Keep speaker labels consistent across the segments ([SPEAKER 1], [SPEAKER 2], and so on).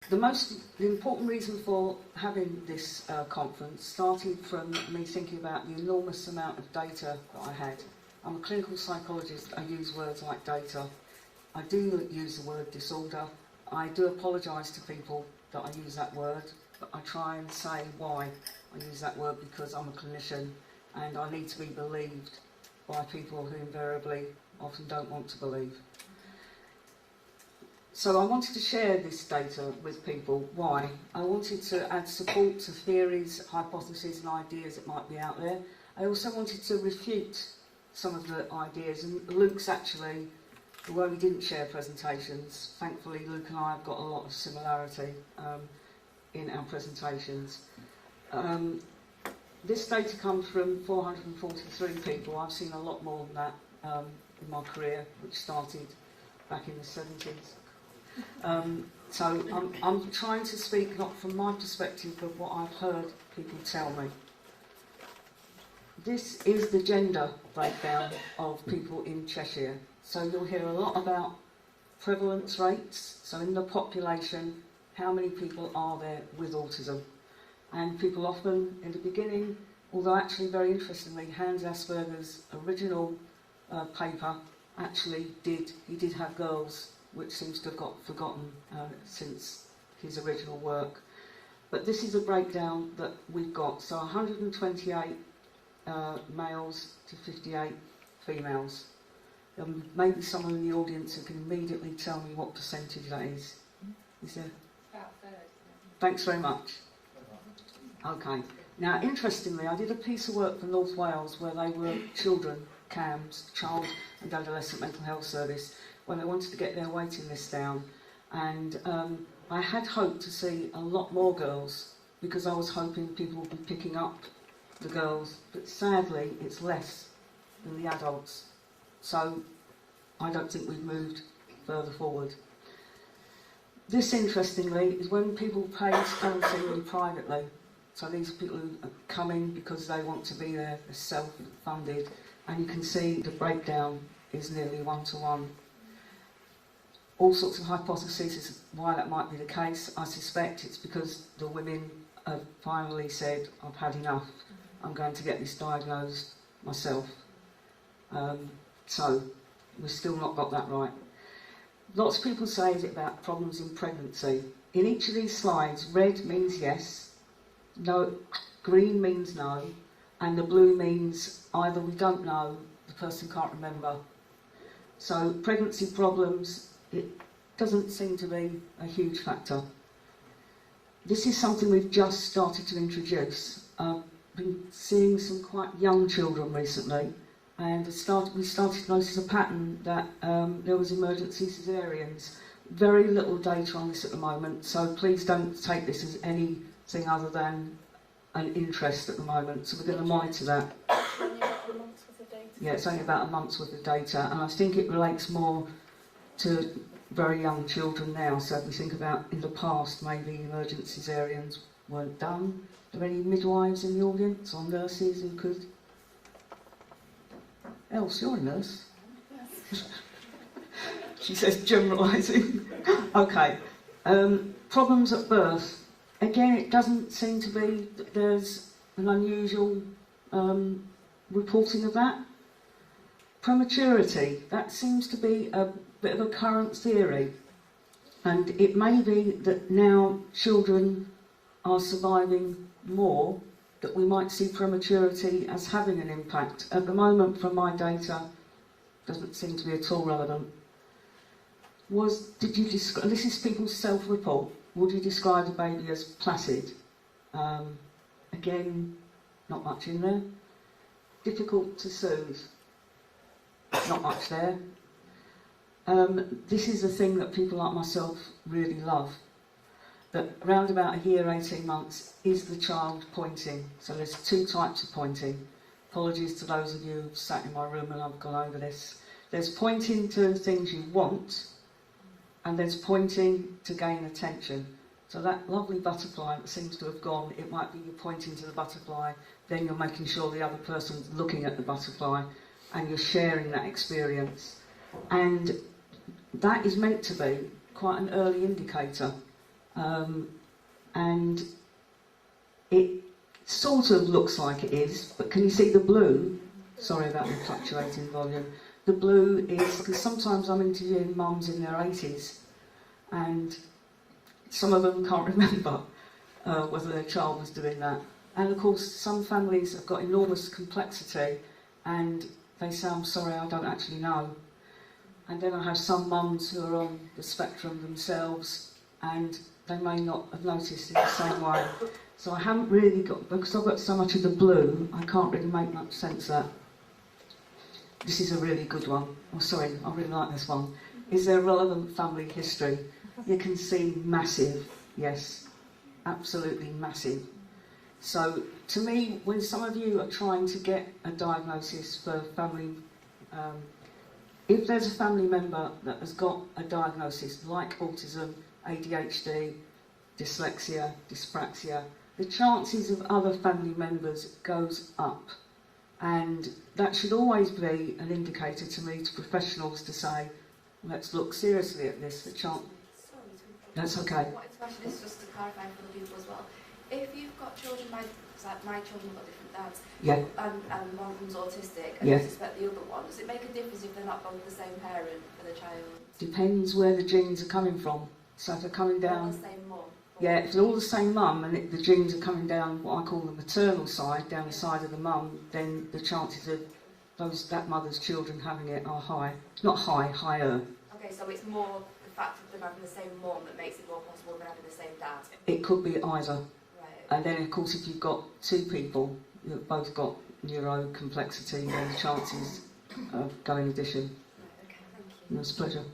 [SPEAKER 1] The important reason for having this conference started from me thinking about the enormous amount of data that I had. I'm a clinical psychologist. I use words like data. I do use the word disorder. I do apologise to people that I use that word, but I try and say why I use that word, because I'm a clinician and I need to be believed by people who invariably often don't want to believe. So I wanted to share this data with people. Why? I wanted to add support to theories, hypotheses and ideas that might be out there. I also wanted to refute some of the ideas, and Luke's actually, although we didn't share presentations, thankfully Luke and I have got a lot of similarity in our presentations. This data comes from 443 people. I've seen a lot more than that in my career, which started back in the 70s. So I'm trying to speak not from my perspective, but what I've heard people tell me. This is the gender breakdown of people in Cheshire. So you'll hear a lot about prevalence rates. So in the population, how many people are there with autism? And people often, in the beginning, although actually very interestingly, Hans Asperger's original paper actually did have girls, which seems to have got forgotten since his original work. But this is a breakdown that we've got. So 128 males to 58 females. Maybe someone in the audience who can immediately tell me what percentage that is. Is there?
[SPEAKER 2] About 30.
[SPEAKER 1] Thanks very much. Okay. Now, interestingly, I did a piece of work for North Wales where they were children, CAMS, Child and Adolescent Mental Health Service, when they wanted to get their waiting list down. And I had hoped to see a lot more girls, because I was hoping people would be picking up the girls, but sadly it's less than the adults. So I don't think we've moved further forward. This, interestingly, is when people pay to come and see me privately. So these are people who come in because they want to be there, they're self-funded, and you can see the breakdown is nearly 1-to-1. All sorts of hypotheses as to why that might be the case. I suspect it's because the women have finally said, I've had enough, I'm going to get this diagnosed myself. So we've still not got that right. Lots of people say, is it about problems in pregnancy? In each of these slides, red means yes, no, green means no, and the blue means either we don't know, the person can't remember. So pregnancy problems, it doesn't seem to be a huge factor. This is something we've just started to introduce. I've been seeing some quite young children recently, and we started to notice a pattern that there was emergency Caesareans. Very little data on this at the moment, so please don't take this as anything other than an interest at the moment. So we're going to monitor that.
[SPEAKER 2] Only about a month's worth of data.
[SPEAKER 1] Yeah, it's only about a month's worth of data, and I think it relates more to very young children now. So if we think about in the past, maybe emergent Caesareans weren't done. Are there any midwives in the audience or nurses who could? Else, you're a nurse. She says generalising. Okay. Problems at birth. Again, it doesn't seem to be that there's an unusual reporting of that. Prematurity. That seems to be a bit of a current theory. And it may be that now children are surviving more, that we might see prematurity as having an impact. At the moment, from my data, doesn't seem to be at all relevant. This is people's self-report. Would you describe the baby as placid? Again, not much in there. Difficult to soothe. Not much there. This is the thing that people like myself really love. That around about a year, 18 months, is the child pointing. So there's two types of pointing. Apologies to those of you who've sat in my room and I've gone over this. There's pointing to things you want, and there's pointing to gain attention. So that lovely butterfly that seems to have gone, it might be you're pointing to the butterfly, then you're making sure the other person's looking at the butterfly, and you're sharing that experience. And that is meant to be quite an early indicator. And it sort of looks like it is, but can you see the blue? Sorry about the fluctuating volume. The blue is, because sometimes I'm interviewing mums in their 80s, and some of them can't remember whether their child was doing that. And of course, some families have got enormous complexity, and they say, I'm sorry, I don't actually know. And then I have some mums who are on the spectrum themselves, and they may not have noticed in the same way. So I haven't really got, because I've got so much of the blue, I can't really make much sense of that. This is a really good one. Oh, sorry, I really like this one. Is there relevant family history? You can see massive, yes, absolutely massive. So to me, when some of you are trying to get a diagnosis for family, if there's a family member that has got a diagnosis like autism, ADHD, dyslexia, dyspraxia, the chances of other family members goes up. And that should always be an indicator to me, to professionals, to say, let's look seriously at this. The chance.
[SPEAKER 2] Sorry to interrupt.
[SPEAKER 1] That's okay.
[SPEAKER 2] What I question is just to clarify for the people as well. If you've got children, my children have got different dads,
[SPEAKER 1] Yeah.
[SPEAKER 2] and one of them's autistic, and
[SPEAKER 1] Yeah.
[SPEAKER 2] I suspect the other one, does it make a difference if they're not both the same parent for the child?
[SPEAKER 1] Depends where the genes are coming from. So if they're coming
[SPEAKER 2] All
[SPEAKER 1] down,
[SPEAKER 2] the same mum?
[SPEAKER 1] yeah, if they're all the same mum and the genes are coming down what I call the maternal side, down the side of the mum, then the chances of that mother's children having it are high. Not high, higher.
[SPEAKER 2] Okay, so it's more the fact of them having the same mum that makes it more possible than having the same dad?
[SPEAKER 1] It could be either.
[SPEAKER 2] Right.
[SPEAKER 1] And then, of course, if you've got two people who've both got neuro complexity, then the chances of going addition.
[SPEAKER 2] Right, okay, thank you.
[SPEAKER 1] No, it's a pleasure.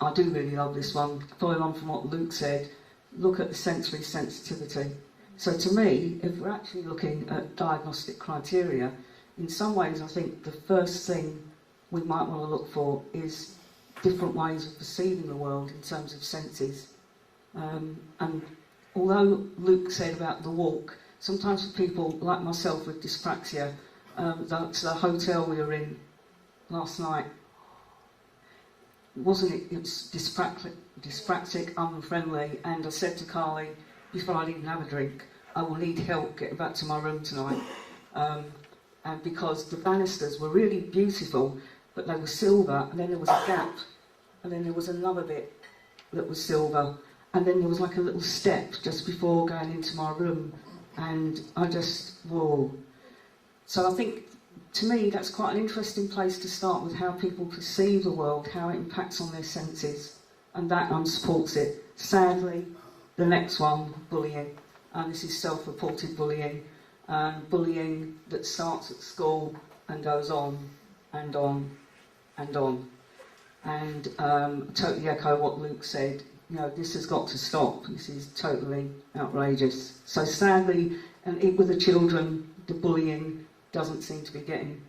[SPEAKER 1] I do really love this one. Following on from what Luke said, look at the sensory sensitivity. So to me, if we're actually looking at diagnostic criteria, in some ways I think the first thing we might want to look for is different ways of perceiving the world in terms of senses. And although Luke said about the walk, sometimes for people like myself with dyspraxia, the hotel we were in last night, it was dyspraxic, unfriendly, and I said to Carly, before I'd even have a drink, I will need help getting back to my room tonight. And because the banisters were really beautiful, but they were silver, and then there was a gap, and then there was another bit that was silver, and then there was like a little step just before going into my room, and I just, whoa. So I think, to me, that's quite an interesting place to start with how people perceive the world, how it impacts on their senses, and that supports it. Sadly, the next one, bullying, and this is self-reported bullying, bullying that starts at school and goes on and on and on. And totally echo what Luke said, you know, this has got to stop, this is totally outrageous. So sadly, and with the children, the bullying doesn't seem to be getting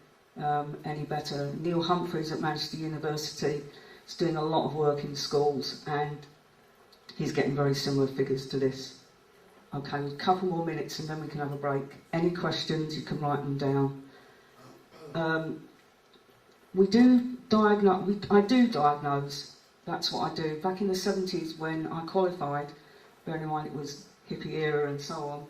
[SPEAKER 1] any better. Neil Humphreys at Manchester University is doing a lot of work in schools, and he's getting very similar figures to this. Okay, a couple more minutes and then we can have a break. Any questions, you can write them down. I do diagnose, that's what I do. Back in the 70s when I qualified, bearing in mind it was hippie era and so on,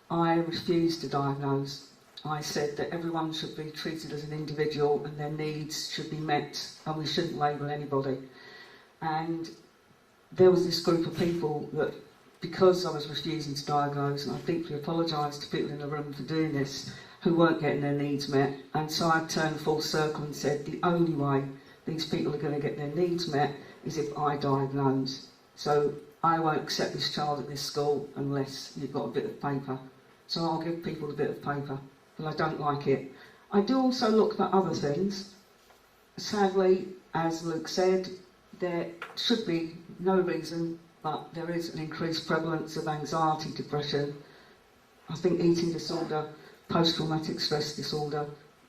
[SPEAKER 1] I refused to diagnose. I said that everyone should be treated as an individual and their needs should be met and we shouldn't label anybody. And there was this group of people that, because I was refusing to diagnose, and I deeply apologise to people in the room for doing this, who weren't getting their needs met, and so I turned full circle and said the only way these people are going to get their needs met is if I diagnose. So I won't accept this child at this school unless you've got a bit of paper. So I'll give people a bit of paper, but I don't like it. I do also look at other things. Sadly, as Luke said, there should be no reason, but there is an increased prevalence of anxiety, depression, I think eating disorder, post-traumatic stress disorder.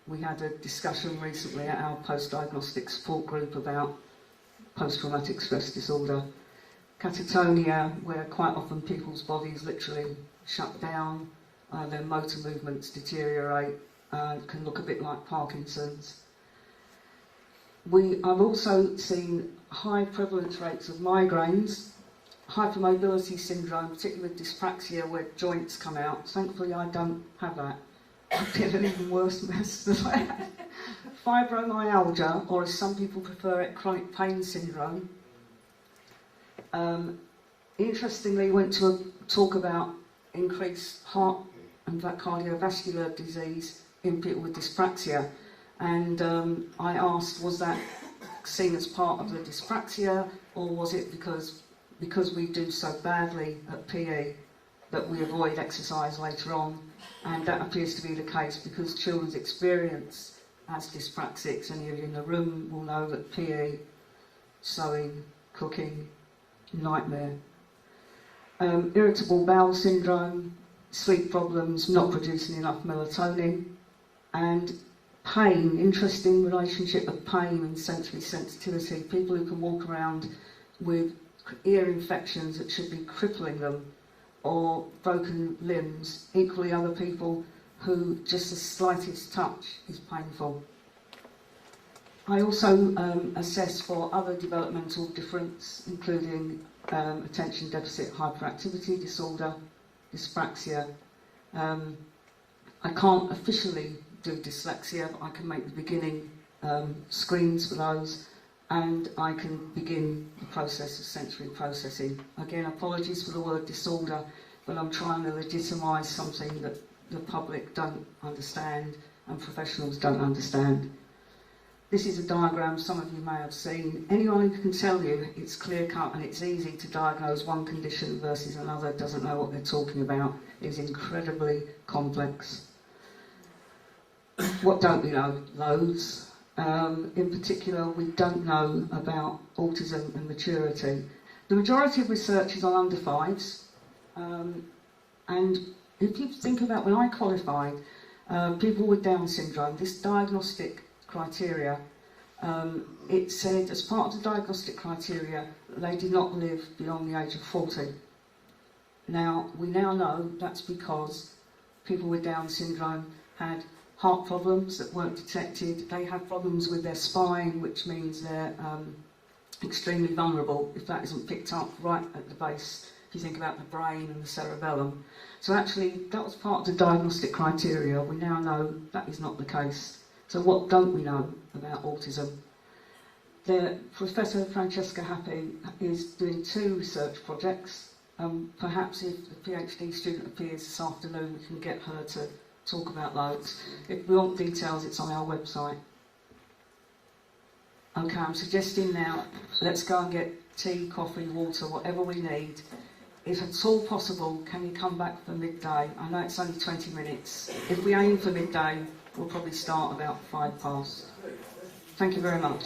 [SPEAKER 1] We had a discussion recently at our post-diagnostic support group about post-traumatic stress disorder. Catatonia, where quite often people's bodies literally shut down, their motor movements deteriorate, can look a bit like Parkinson's. I've also seen high prevalence rates of migraines, hypermobility syndrome, particularly with dyspraxia where joints come out. Thankfully I don't have that. I'd be in an even worse mess than I had. Fibromyalgia, or as some people prefer it, chronic pain syndrome. Interestingly, went to a talk about increased heart and cardiovascular disease in people with dyspraxia, and I asked, was that seen as part of the dyspraxia, or was it because we do so badly at PE that we avoid exercise later on? And that appears to be the case because children's experience as dyspraxics, any of you in the room will know that PE, sewing, cooking, nightmare. Irritable bowel syndrome, sleep problems, not producing enough melatonin, and pain, interesting relationship of pain and sensory sensitivity. People who can walk around with ear infections that should be crippling them, or broken limbs, equally other people who just the slightest touch is painful. I also assess for other developmental difference, including attention deficit hyperactivity disorder, dyspraxia. I can't officially do dyslexia, but I can make the beginning screens for those, and I can begin the process of sensory processing. Again, apologies for the word disorder, but I'm trying to legitimise something that the public don't understand and professionals don't understand. This is a diagram some of you may have seen. Anyone who can tell you it's clear-cut and it's easy to diagnose one condition versus another doesn't know what they're talking about. It's incredibly complex. What don't we know? Loads. In particular, we don't know about autism and maturity. The majority of research is on under fives, and if you think about when I qualified, people with Down syndrome, this diagnostic criteria, it said as part of the diagnostic criteria that they did not live beyond the age of 40. Now, we now know that's because people with Down syndrome had heart problems that weren't detected. They have problems with their spine, which means they're extremely vulnerable if that isn't picked up right at the base, if you think about the brain and the cerebellum. So actually, that was part of the diagnostic criteria. We now know that is not the case. So what don't we know about autism? Professor Francesca Happy is doing 2 research projects. Perhaps if the PhD student appears this afternoon, we can get her to talk about those. If we want details, it's on our website. Okay, I'm suggesting now, let's go and get tea, coffee, water, whatever we need. If at all possible, can you come back for midday? I know it's only 20 minutes. If we aim for midday, we'll probably start about 5 past. Thank you very much.